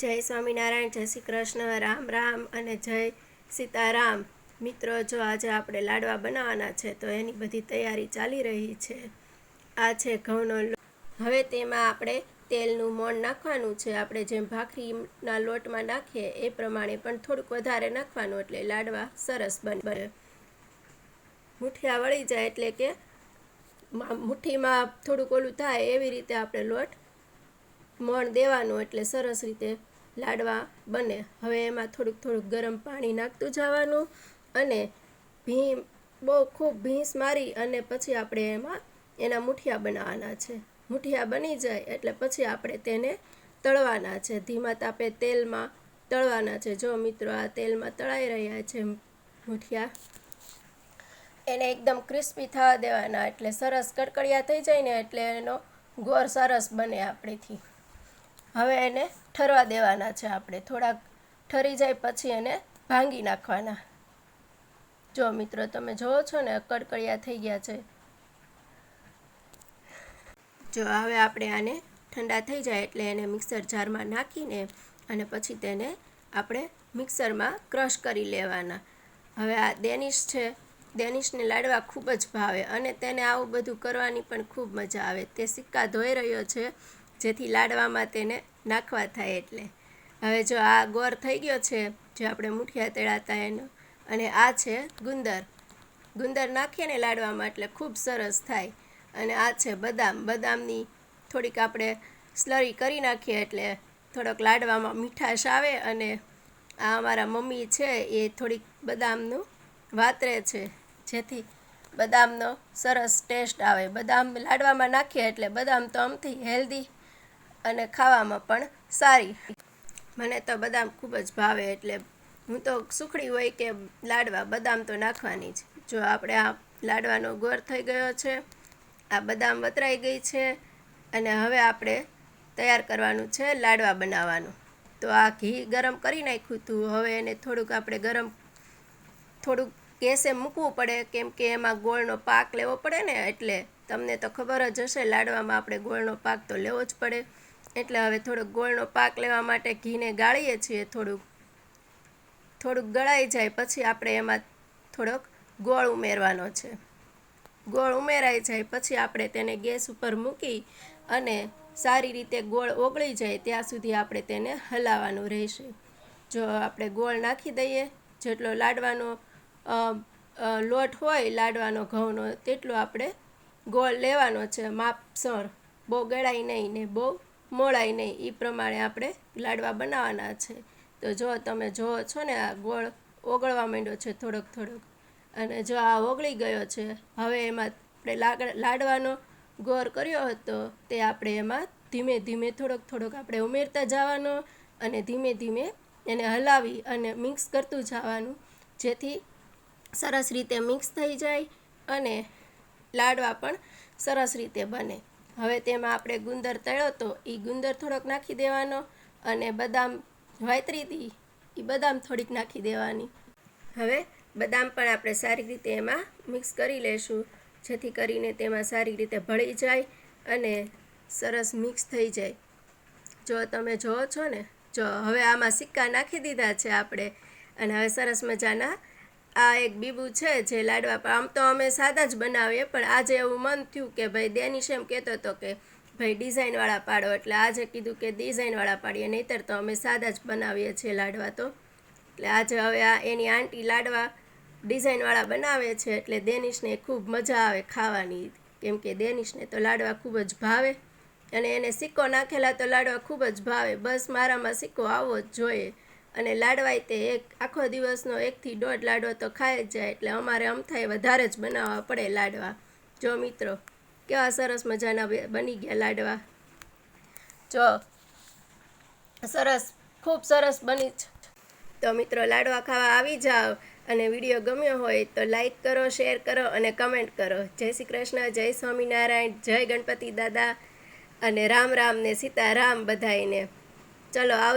જય સ્વામિનારાયણ, જય શ્રી કૃષ્ણ, રામ રામ અને જય સીતારામ. મિત્રો, જો આજે આપણે લાડવા બનાવવાના છે તો એની બધી તૈયારી ચાલી રહી છે. આ છે ઘઉંનો લોટ. હવે તેમાં આપણે તેલનું મોણ નાખવાનું છે. આપણે જેમ ભાખરીના લોટમાં નાખીએ એ પ્રમાણે પણ થોડુંક વધારે નાખવાનું, એટલે લાડવા સરસ બને. મુઠિયા વળી જાય એટલે કે મુઠ્ઠીમાં થોડુંક ઓલું થાય એવી રીતે આપણે લોટ મોણ દેવાનું, એટલે સરસ રીતે લાડવા બને. હવે એમાં થોડુંક ગરમ પાણી નાખતું જવાનું અને બહુ ખૂબ ભીંસ મારી અને પછી આપણે એના મુઠિયા બનાવવાના છે. મુઠિયા બની જાય એટલે પછી આપણે તેને તળવાના છે. ધીમા તાપે તેલમાં તળવાના છે. જો મિત્રો, આ તેલમાં તળાઈ રહ્યા છે મુઠિયા. એને એકદમ ક્રિસ્પી થવા દેવાના, એટલે સરસ કડકડિયા થઈ જાય ને એટલે એનો ગોળ સરસ બને આપણેથી. હવે એને ઠરવા દેવાના છે. આપણે થોડાક ઠરી જાય પછી એને ભાંગી નાખવાના. જો મિત્રો, તમે જોવો છો ને કડકડિયા થઈ ગયા છે. જો હવે આપણે આને ઠંડા થઈ જાય એટલે એને મિક્સર જારમાં નાખીને અને પછી તેને આપણે મિક્સરમાં ક્રશ કરી લેવાના. હવે આ ડેનિશ છે. ડેનિશને લાડવા ખૂબ જ ભાવે અને તેને આવું બધું કરવાની પણ ખૂબ મજા આવે. તે સિક્કા ધોઈ રહ્યો છે જેથી લાડવામાં તેને નાખવા થાય એટલે. હવે જો આ ગોળ થઈ ગયો છે જે આપણે મુઠિયા તળાતા એનો, અને આ છે ગુંદર. ગુંદર નાખીએ ને લાડવામાં એટલે ખૂબ સરસ થાય. અને આ છે બદામની થોડીક આપણે સ્લરી કરી નાખીએ એટલે થોડોક લાડવામાં મીઠાશ આવે. અને આ અમારા મમ્મી છે એ થોડીક બદામનું વાતરે છે જેથી બદામનો સરસ ટેસ્ટ આવે. બદામ લાડવામાં નાખીએ એટલે બદામ તો આમથી હેલ્ધી અને ખાવામાં પણ સારી. મને તો બદામ ખૂબ જ ભાવે એટલે હું તો સુખડી હોય કે લાડવા બદામ તો નાખવાની જ. જો આપણે આ લાડવાનો ગોળ થઈ ગયો છે, આ બદામ વતરાઈ ગઈ છે અને હવે આપણે તૈયાર કરવાનું છે લાડવા બનાવવાનું. તો આ ઘી ગરમ કરી નાખ્યું હતું. હવે એને થોડુંક આપણે થોડુંક ગેસે મૂકવું પડે, કેમ કે એમાં ગોળનો પાક લેવો પડે ને. એટલે તમને તો ખબર જ હશે, લાડવામાં આપણે ગોળનો પાક તો લેવો જ પડે. એટલે હવે થોડોક ગોળનો પાક લેવા માટે ઘીને ગાળીએ છીએ. થોડુંક ગળાઈ જાય પછી આપણે એમાં થોડોક ગોળ ઉમેરવાનો છે. ગોળ ઉમેરાઈ જાય પછી આપણે તેને ગેસ ઉપર મૂકી અને સારી રીતે ગોળ ઓગળી જાય ત્યાં સુધી આપણે તેને હલાવવાનું રહેશે. જો આપણે ગોળ નાખી દઈએ, જેટલો લાડવાનો લોટ હોય લાડવાનો ઘઉંનો તેટલો આપણે ગોળ લેવાનો છે માપસર. બહુ ગળાઈ નહીં ને બહુ મોળાઈ નહીં, એ પ્રમાણે આપણે લાડવા બનાવવાના છે. તો જો તમે જુઓ છો ને આ ગોળ ઓગળવા માંડ્યો છે થોડોક. અને જો આ ઓગળી ગયો છે. હવે એમાં આપણે લાડવાનો ગોળ કર્યો હતો તે આપણે એમાં ધીમે ધીમે થોડોક આપણે ઉમેરતા જવાનો અને ધીમે ધીમે એને હલાવી અને મિક્સ કરતું જવાનું, જેથી સરસ રીતે મિક્સ થઈ જાય અને લાડવા પણ સરસ રીતે બને. હવે તેમાં આપણે ગુંદર તળ્યો તો એ ગુંદર થોડોક નાખી દેવાનો અને બદામ વાતરી હતી એ બદામ થોડીક નાખી દેવાની. હવે બદામ પણ આપણે સારી રીતે એમાં મિક્સ કરી લેશું, જેથી કરીને તેમાં સારી રીતે ભળી જાય અને સરસ મિક્સ થઈ જાય. જો તમે જુઓ છો ને, જો હવે આમાં સિક્કા નાખી દીધા છે આપણે. અને હવે સરસ મજાના આ એક બીબુ છે જે લાડવા, આમ તો અમે સાદા જ બનાવીએ, પણ આજે એવું મન થયું કે ભાઈ ડેનિશ એમ કહેતો હતો કે ભાઈ ડિઝાઇનવાળા પાડો, એટલે આજે કીધું કે ડિઝાઇનવાળા પાડીએ, નહીંતર તો અમે સાદા જ બનાવીએ છીએ લાડવા તો. એટલે આજે હવે આ એની આંટી લાડવા ડિઝાઇનવાળા બનાવે છે એટલે ડેનિશને ખૂબ મજા આવે ખાવાની, કેમ કે ડેનિશને તો લાડવા ખૂબ જ ભાવે અને એને સિક્કો નાખેલા તો લાડવા ખૂબ જ ભાવે. બસ મારામાં સિક્કો આવવો જ જોઈએ. અને લાડવાય તે આખો દિવસનો 1 થી 1.5 લાડવો તો ખાઈ જ જાય, એટલે અમારે અમથાય વધારે જ બનાવવા પડે લાડવા. જો મિત્રો, કેવા સરસ મજાના બની ગયા લાડવા. જો સરસ, ખૂબ સરસ બની છે. તો મિત્રો, લાડવા ખાવા આવી જાઓ અને વિડીયો ગમ્યો હોય તો લાઈક કરો, શેર કરો અને કમેન્ટ કરો. જય શ્રી કૃષ્ણ, જય સ્વામિનારાયણ, જય ગણપતિ દાદા અને રામ રામ ને સીતારામ બધાઈને. ચલો આવજો.